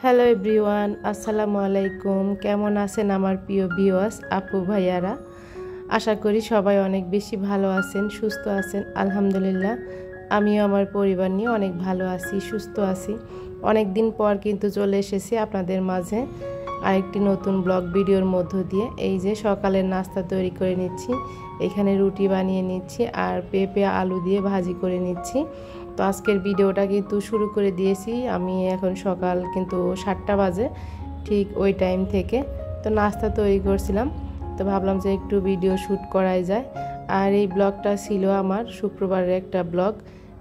Hello everyone, আসসালামু আলাইকুম। কেমন আছেন আমার প্রিয় ভিউয়ার্স আপু ভাইয়ারা? আশা করি সবাই অনেক বেশি ভালো আছেন, সুস্থ আছেন। আলহামদুলিল্লাহ আমিও আমার পরিবার নিয়ে অনেক ভালো আছি, সুস্থ আছি। অনেক দিন পর কিন্তু চলে এসেছি আপনাদের মাঝে আরেকটি নতুন ব্লগ ভিডিওর মধ্য দিয়ে। এই যে সকালের নাস্তা তৈরি করে নিচ্ছি, এখানে রুটি বানিয়ে নিচ্ছি আর পেঁপে আলু দিয়ে ভাজি করে নিচ্ছি। তো আজকের ভিডিওটা কিন্তু শুরু করে দিয়েছি আমি, এখন সকাল কিন্তু 7টা বাজে, ঠিক ওই টাইম থেকে তো নাস্তা তৈরি করছিলাম। তো ভাবলাম যে একটু ভিডিও শ্যুট করাই যায়। আর এই ব্লগটা ছিল আমার শুক্রবারের একটা ব্লগ,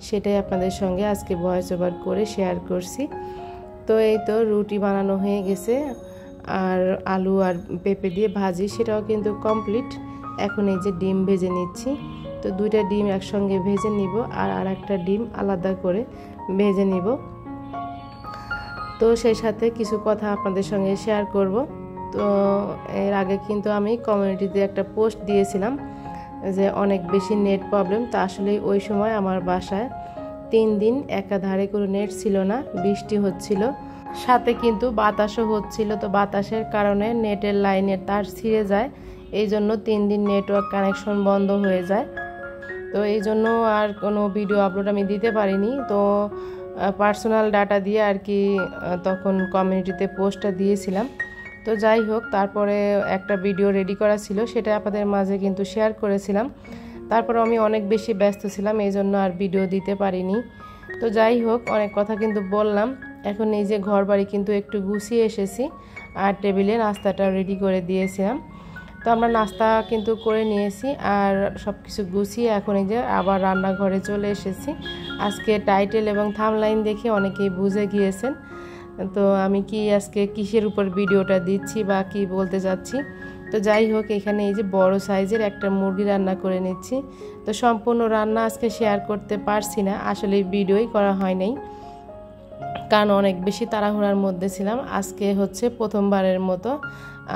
সেটাই আপনাদের সঙ্গে আজকে ভয়েস ওভার করে শেয়ার করছি। তো এই তো রুটি বানানো হয়ে গেছে আর আলু আর পেঁপে দিয়ে ভাজি সেটাও কিন্তু কমপ্লিট। এখন এই যে ডিম ভেজে নিচ্ছি, তো দুইটা ডিম একসঙ্গে ভেজে নিব আর একটা ডিম আলাদা করে ভেজে নিব। তো সেই সাথে কিছু কথা আপনাদের সঙ্গে শেয়ার করব। তো এর আগে কিন্তু আমি কমিউনিটিতে একটা পোস্ট দিয়েছিলাম যে অনেক বেশি নেট প্রবলেম। তো আসলে ওই সময় আমার বাসায় 3 দিন একাধারে কোনো নেট ছিল না, বৃষ্টি হচ্ছিল, সাথে কিন্তু বাতাসও হচ্ছিল। তো বাতাসের কারণে নেটের লাইনের তার ছিঁড়ে যায়, এই জন্য 3 দিন নেটওয়ার্ক কানেকশন বন্ধ হয়ে যায়। তো এই জন্য আর কোনো ভিডিও আপলোড আমি দিতে পারিনি। তো পার্সোনাল ডাটা দিয়ে আর কি তখন কমিউনিটিতে পোস্টটা দিয়েছিলাম। তো যাই হোক, তারপরে একটা ভিডিও রেডি করা ছিল, সেটা আপনাদের মাঝে কিন্তু শেয়ার করেছিলাম। তারপর আমি অনেক বেশি ব্যস্ত ছিলাম, এই জন্য আর ভিডিও দিতে পারিনি। তো যাই হোক, অনেক কথা কিন্তু বললাম। এখন এই যে ঘর বাড়ি কিন্তু একটু গুছিয়ে এসেছি আর টেবিলে নাস্তাটা রেডি করে দিয়েছিলাম। তো আমরা নাস্তা কিন্তু করে নিয়েছি আর সব কিছু গুছিয়ে এখন এই যে আবার রান্নাঘরে চলে এসেছি। আজকে টাইটেল এবং থাম্বনেইল দেখে অনেকেই বুঝে গিয়েছেন তো আমি কি আজকে কিসের উপর ভিডিওটা দিচ্ছি বা কি বলতে চাচ্ছি। তো যাই হোক, এখানে এই যে বড় সাইজের একটা মুরগি রান্না করে নিচ্ছি। তো সম্পূর্ণ রান্না আজকে শেয়ার করতে পারছি না, আসলে ভিডিওই করা হয় নাই, কারণ অনেক বেশি তাড়াহুড়ার মধ্যে ছিলাম। আজকে হচ্ছে প্রথমবারের মতো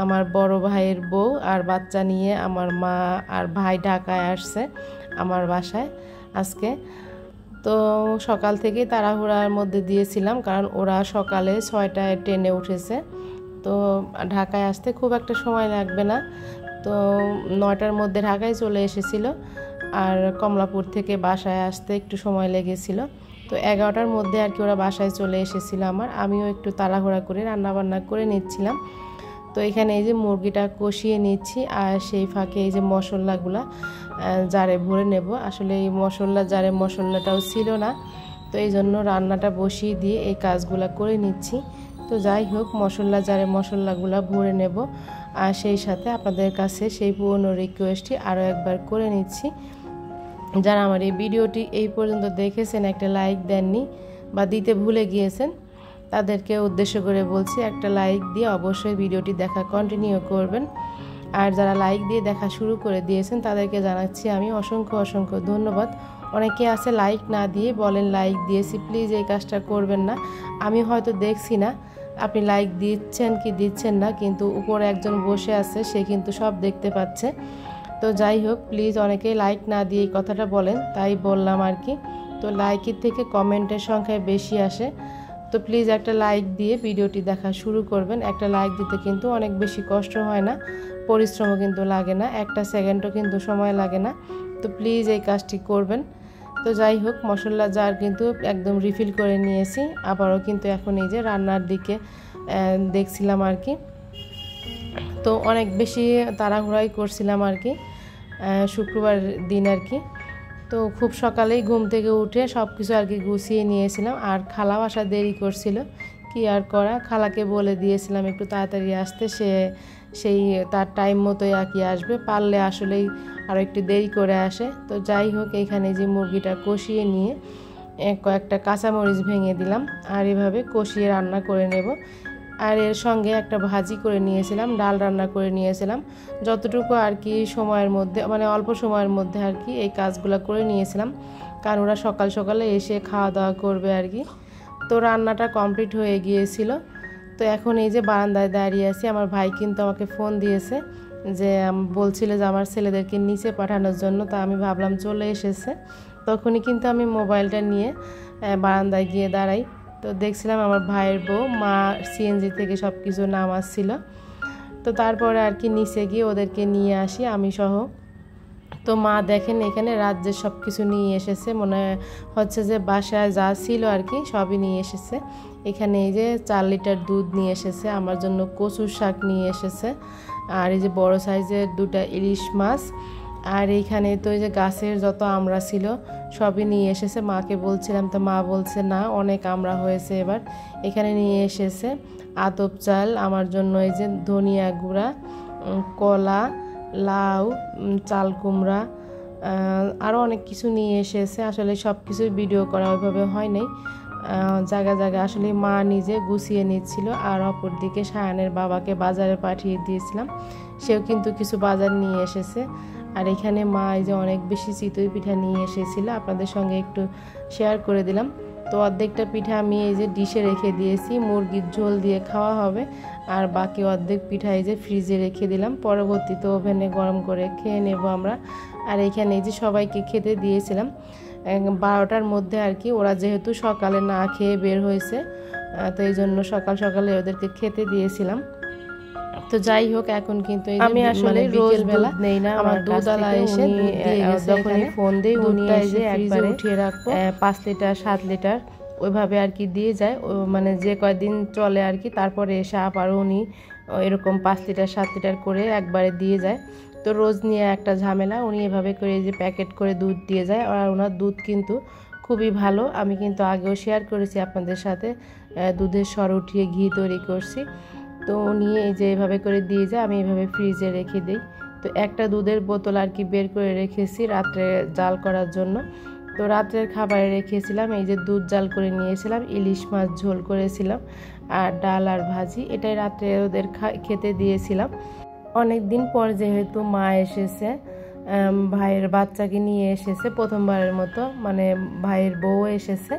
আমার বড় ভাইয়ের বউ আর বাচ্চা নিয়ে আমার মা আর ভাই ঢাকায় আসছে আমার বাসায় আজকে। তো সকাল থেকেই তাড়াহুড়ার মধ্যে দিয়েছিলাম, কারণ ওরা সকালে 6টায় ট্রেনে উঠেছে। তো ঢাকায় আসতে খুব একটা সময় লাগবে না, তো 9টার মধ্যে ঢাকায় চলে এসেছিল আর কমলাপুর থেকে বাসায় আসতে একটু সময় লেগেছিল। তো 11টার মধ্যে আর কি ওরা বাসায় চলে এসেছিল আমিও একটু তাড়াহুড়া করে রান্নাবান্না করে নিচ্ছিলাম। তো এখানে এই যে মুরগিটা কষিয়ে নিচ্ছি আর সেই ফাঁকে এই যে মশলাগুলা জারে ভরে নেব। আসলে এই জারে মশলাটাও ছিল না, তো এই জন্য রান্নাটা বসিয়ে দিয়ে এই কাজগুলা করে নিচ্ছি। তো যাই হোক, জারে মশলাগুলা ভরে নেব আর সেই সাথে আপনাদের কাছে সেই পুরনো রিকোয়েস্টটি আরও একবার করে নিচ্ছি। যারা আমার এই ভিডিওটি এই পর্যন্ত দেখেছেন, একটা লাইক দেননি বা দিতে ভুলে গিয়েছেন, তাদেরকে উদ্দেশ্য করে বলছি একটা লাইক দিয়ে অবশ্যই ভিডিওটি দেখা কন্টিনিউ করবেন। আর যারা লাইক দিয়ে দেখা শুরু করে দিয়েছেন তাদেরকে জানাচ্ছি আমি অসংখ্য অসংখ্য ধন্যবাদ। অনেকে আছে লাইক না দিয়ে বলেন লাইক দিয়েছি, প্লিজ এই কাজটা করবেন না। আমি হয়তো দেখছি না আপনি লাইক দিচ্ছেন কি দিচ্ছেন না, কিন্তু উপরে একজন বসে আছে, সে কিন্তু সব দেখতে পাচ্ছে। তো যাই হোক, প্লিজ অনেকেই লাইক না দিয়ে এই কথাটা বলেন, তাই বললাম আর কি। তো লাইকের থেকে কমেন্টের সংখ্যায় বেশি আসে। তো প্লিজ একটা লাইক দিয়ে ভিডিওটি দেখা শুরু করবেন। একটা লাইক দিতে কিন্তু অনেক বেশি কষ্ট হয় না, পরিশ্রমও কিন্তু লাগে না, একটা সেকেন্ডও কিন্তু সময় লাগে না। তো প্লিজ এই কাজটি করবেন। তো যাই হোক, মশলা জার কিন্তু একদম রিফিল করে নিয়েছি। আবারও কিন্তু এখন এই যে রান্নার দিকে দেখছিলাম আর কি। তো অনেক বেশি তাড়াহুড়াই করছিলাম আর কি শুক্রবার দিন আর কি। তো খুব সকালেই ঘুম থেকে উঠে সব কিছু আর কি গুছিয়ে নিয়েছিলাম। আর খালাও আসা দেরি করছিল, কি আর করা, খালাকে বলে দিয়েছিলাম একটু তাড়াতাড়ি আসতে, সেই তার টাইম মতোই আর কি আসবে, পারলে আসলেই আরও একটু দেরি করে আসে। তো যাই হোক, এইখানে যে মুরগিটা কষিয়ে নিয়ে কয়েকটা কাঁচামরিচ ভেঙে দিলাম আর এভাবে কষিয়ে রান্না করে নেব। আর এর সঙ্গে একটা ভাজি করে নিয়েছিলাম, ডাল রান্না করে নিয়েছিলাম। যতটুকু আর কি সময়ের মধ্যে, মানে অল্প সময়ের মধ্যে আর কি এই কাজগুলো করে নিয়েছিলাম, কারণ ওরা সকাল সকালে এসে খাওয়া দাওয়া করবে আর কি। তো রান্নাটা কমপ্লিট হয়ে গিয়েছিল। তো এখন এই যে বারান্দায় দাঁড়িয়ে আছি, আমার ভাই কিন্তু আমাকে ফোন দিয়েছে যে বলছিল যে আমার ছেলেদেরকে নিচে পাঠানোর জন্য। তা আমি ভাবলাম চলে এসেছে, তখনই কিন্তু আমি মোবাইলটা নিয়ে বারান্দায় গিয়ে দাঁড়াই। তো দেখছিলাম আমার ভাইয়ের বউ মা সিএনজি থেকে সব কিছু নামাচ্ছিল। তো তারপরে আর কি নিচে গিয়ে ওদেরকে নিয়ে আসি আমি সহ। তো মা দেখেন এখানে রাজ্যের সব কিছু নিয়ে এসেছে, মনে হচ্ছে যে বাসায় যা ছিল আর কি সবই নিয়ে এসেছে। এখানে এই যে 4 লিটার দুধ নিয়ে এসেছে, আমার জন্য কচুর শাক নিয়ে এসেছে, আর এই যে বড় সাইজের 2টা ইলিশ মাছ, আর এইখানে তো এই যে গাছের যত আমড়া ছিল সবই নিয়ে এসেছে। মাকে বলছিলাম তো মা বলছে না অনেক আমড়া হয়েছে এবার। এখানে নিয়ে এসেছে আতপ চাল আমার জন্য, এই যে ধনিয়া গুঁড়া, কলা, লাউ, চাল কুমড়া, আরও অনেক কিছু নিয়ে এসেছে। আসলে সব কিছুই ভিডিও করা ওইভাবে হয় নাই, জায়গা জায়গা আসলে মা নিজে গুছিয়ে নিচ্ছিল। আর অপরদিকে সায়ানের বাবাকে বাজারে পাঠিয়ে দিয়েছিলাম, সেও কিন্তু কিছু বাজার নিয়ে এসেছে। আর এখানে মা এই যে অনেক বেশি চিতই পিঠা নিয়ে এসেছিল, আপনাদের সঙ্গে একটু শেয়ার করে দিলাম। তো অর্ধেকটা পিঠা আমি এই যে ডিশে রেখে দিয়েছি, মুরগির ঝোল দিয়ে খাওয়া হবে, আর বাকি অর্ধেক পিঠা এই যে ফ্রিজে রেখে দিলাম, পরবর্তীতে ওভেনে গরম করে খেয়ে নেব আমরা। আর এখানে এই যে সবাইকে খেতে দিয়েছিলাম 12টার মধ্যে আর কি। ওরা যেহেতু সকালে না খেয়ে বের হয়েছে, তো এই জন্য সকাল সকালে ওদেরকে খেতে দিয়েছিলাম। তো যাই হোক, এখন কিন্তু আমি আসলে বিকেল বেলা নেই না, আমার দুধওয়ালা এসে যখনই ফোন দেই দুধটা এসে একবারে উঠিয়ে রাখবো 5 লিটার 7 লিটার ওইভাবে আর কি দিয়ে যায়, মানে যে কয়দিন চলে আর কি। তারপরে এসে আবার উনি এরকম 5 লিটার 7 লিটার করে একবারে দিয়ে যায়। তো রোজ নিয়ে একটা ঝামেলা, উনি এভাবে করে যে প্যাকেট করে দুধ দিয়ে যায়, আর ওনার দুধ কিন্তু খুবই ভালো। আমি কিন্তু আগেও শেয়ার করেছি আপনাদের সাথে, দুধের সর উঠিয়ে ঘি তৈরি করছি। তো উনি এই যে এভাবে করে দিয়ে যায়, আমি এভাবে ফ্রিজে রেখে দিই। তো একটা দুধের বোতল আর কি বের করে রেখেছি রাত্রে জাল করার জন্য। তো রাত্রের খাবারে রেখেছিলাম এই যে দুধ জাল করে নিয়েছিলাম, ইলিশ মাছ ঝোল করেছিলাম, আর ডাল আর ভাজি, এটাই রাত্রে ওদের খেতে দিয়েছিলাম। অনেক দিন পর যেহেতু মা এসেছে, ভাইয়ের বাচ্চাকে নিয়ে এসেছে প্রথমবারের মতো, মানে ভাইয়ের বউ এসেছে।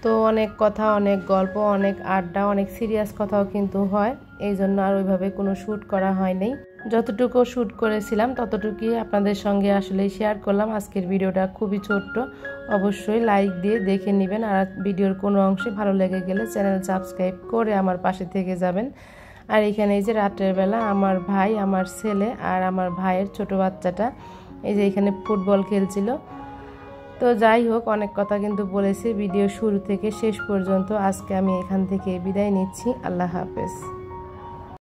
তো অনেক কথা, অনেক গল্প, অনেক আড্ডা, অনেক সিরিয়াস কথাও কিন্তু হয়, এই জন্য আর ওইভাবে কোনো শ্যুট করা হয় নাই। যতটুকু শ্যুট করেছিলাম ততটুকুই আপনাদের সঙ্গে আসলে শেয়ার করলাম। আজকের ভিডিওটা খুবই ছোট্ট, অবশ্যই লাইক দিয়ে দেখে নেবেন, আর ভিডিওর কোনো অংশে ভালো লেগে গেলে চ্যানেল সাবস্ক্রাইব করে আমার পাশে থেকে যাবেন। আর এখানে এই যে রাতের বেলা আমার ভাই, আমার ছেলে আর আমার ভাইয়ের ছোট বাচ্চাটা এই যে এখানে ফুটবল খেলছিল। তো যাই হোক, অনেক কথা কিন্তু বলেছি ভিডিও শুরু থেকে শেষ পর্যন্ত। আজকে আমি এখান থেকে বিদায় নিচ্ছি, আল্লাহ হাফেজ।